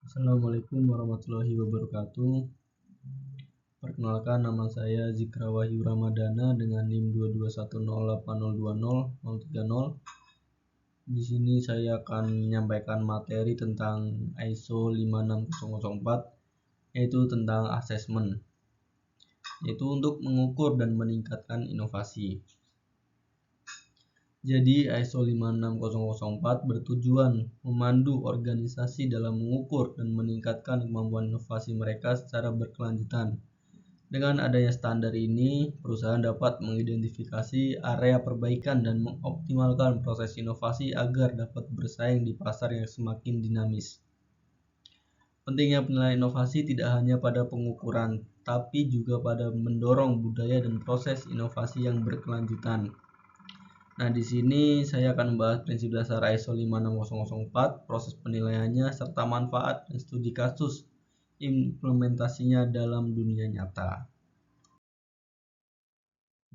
Assalamualaikum warahmatullahi wabarakatuh. Perkenalkan, nama saya Zikra Wahyu Ramadana dengan NIM 22108020030. Di sini saya akan menyampaikan materi tentang ISO 56004, yaitu tentang asesmen, yaitu untuk mengukur dan meningkatkan inovasi. Jadi ISO 56004 bertujuan memandu organisasi dalam mengukur dan meningkatkan kemampuan inovasi mereka secara berkelanjutan. Dengan adanya standar ini, perusahaan dapat mengidentifikasi area perbaikan dan mengoptimalkan proses inovasi agar dapat bersaing di pasar yang semakin dinamis. Pentingnya penilaian inovasi tidak hanya pada pengukuran, tapi juga pada mendorong budaya dan proses inovasi yang berkelanjutan. Nah, di sini saya akan membahas prinsip dasar ISO 56004, proses penilaiannya, serta manfaat dan studi kasus implementasinya dalam dunia nyata.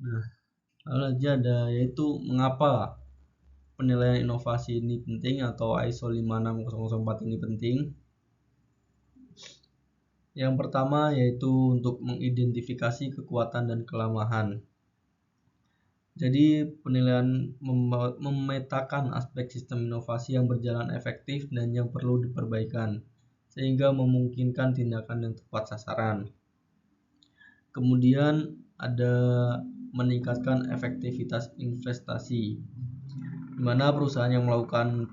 Nah, lalu aja ada yaitu mengapa penilaian inovasi ini penting atau ISO 56004 ini penting. Yang pertama yaitu untuk mengidentifikasi kekuatan dan kelemahan. Jadi penilaian memetakan aspek sistem inovasi yang berjalan efektif dan yang perlu diperbaikan, sehingga memungkinkan tindakan yang tepat sasaran. Kemudian ada meningkatkan efektivitas investasi, di mana perusahaan yang melakukan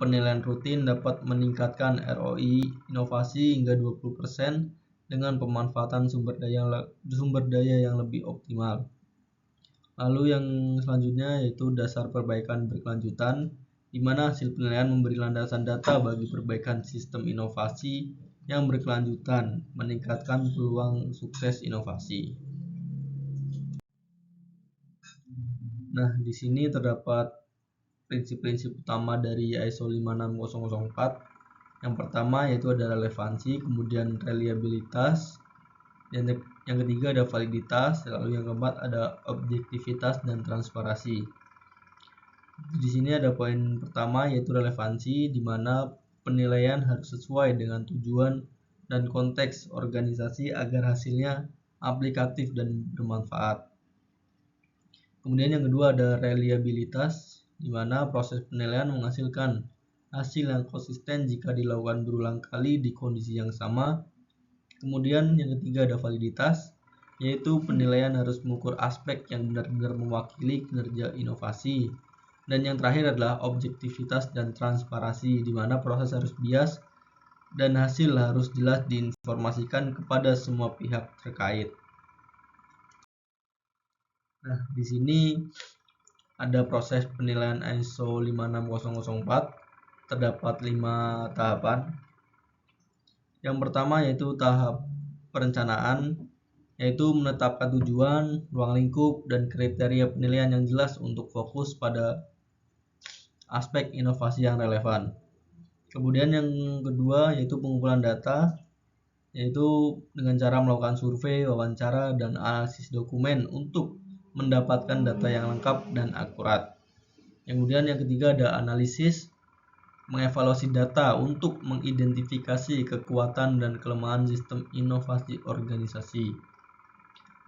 penilaian rutin dapat meningkatkan ROI inovasi hingga 20% dengan pemanfaatan sumber daya yang lebih optimal. Lalu yang selanjutnya yaitu dasar perbaikan berkelanjutan, di mana hasil penilaian memberi landasan data bagi perbaikan sistem inovasi yang berkelanjutan, meningkatkan peluang sukses inovasi. Nah, di sini terdapat prinsip-prinsip utama dari ISO 56004. Yang pertama yaitu ada relevansi, kemudian reliabilitas, yang ketiga ada validitas, lalu yang keempat ada objektivitas dan transparansi. Di sini ada poin pertama yaitu relevansi, di mana penilaian harus sesuai dengan tujuan dan konteks organisasi agar hasilnya aplikatif dan bermanfaat. Kemudian yang kedua ada reliabilitas, di mana proses penilaian menghasilkan hasil yang konsisten jika dilakukan berulang kali di kondisi yang sama. Kemudian yang ketiga ada validitas, yaitu penilaian harus mengukur aspek yang benar-benar mewakili kinerja inovasi. Dan yang terakhir adalah objektivitas dan transparansi, di mana proses harus bias dan hasil harus jelas diinformasikan kepada semua pihak terkait. Nah, di sini ada proses penilaian ISO 56004, terdapat 5 tahapan. Yang pertama yaitu tahap perencanaan, yaitu menetapkan tujuan, ruang lingkup, dan kriteria penilaian yang jelas untuk fokus pada aspek inovasi yang relevan. Kemudian yang kedua yaitu pengumpulan data, yaitu dengan cara melakukan survei, wawancara, dan analisis dokumen untuk mendapatkan data yang lengkap dan akurat. Kemudian yang ketiga ada analisis, mengevaluasi data untuk mengidentifikasi kekuatan dan kelemahan sistem inovasi organisasi.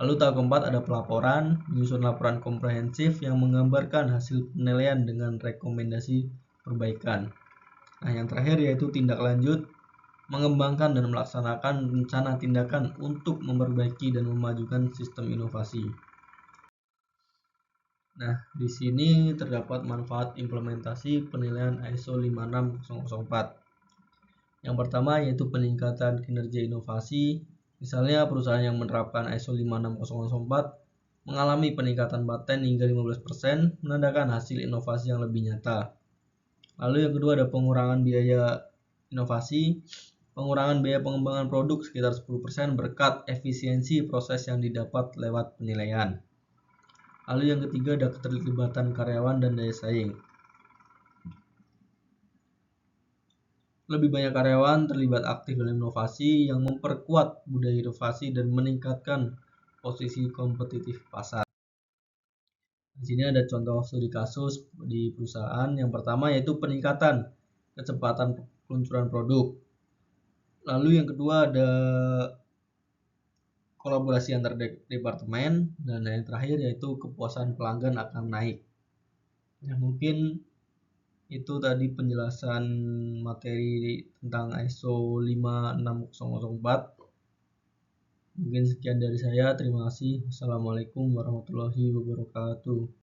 Lalu tahap keempat ada pelaporan, menyusun laporan komprehensif yang menggambarkan hasil penilaian dengan rekomendasi perbaikan. Nah, yang terakhir yaitu tindak lanjut, mengembangkan dan melaksanakan rencana tindakan untuk memperbaiki dan memajukan sistem inovasi. Nah, di sini terdapat manfaat implementasi penilaian ISO 56004. Yang pertama yaitu peningkatan kinerja inovasi. Misalnya perusahaan yang menerapkan ISO 56004 mengalami peningkatan paten hingga 15%, menandakan hasil inovasi yang lebih nyata. Lalu yang kedua ada pengurangan biaya inovasi. Pengurangan biaya pengembangan produk sekitar 10% berkat efisiensi proses yang didapat lewat penilaian. Lalu yang ketiga ada keterlibatan karyawan dan daya saing. Lebih banyak karyawan terlibat aktif dalam inovasi yang memperkuat budaya inovasi dan meningkatkan posisi kompetitif pasar. Di sini ada contoh studi kasus di perusahaan. Yang pertama yaitu peningkatan kecepatan peluncuran produk. Lalu yang kedua ada kolaborasi antar departemen, dan yang terakhir yaitu kepuasan pelanggan akan naik. Ya, mungkin itu tadi penjelasan materi tentang ISO 56004. Mungkin sekian dari saya. Terima kasih. Assalamualaikum warahmatullahi wabarakatuh.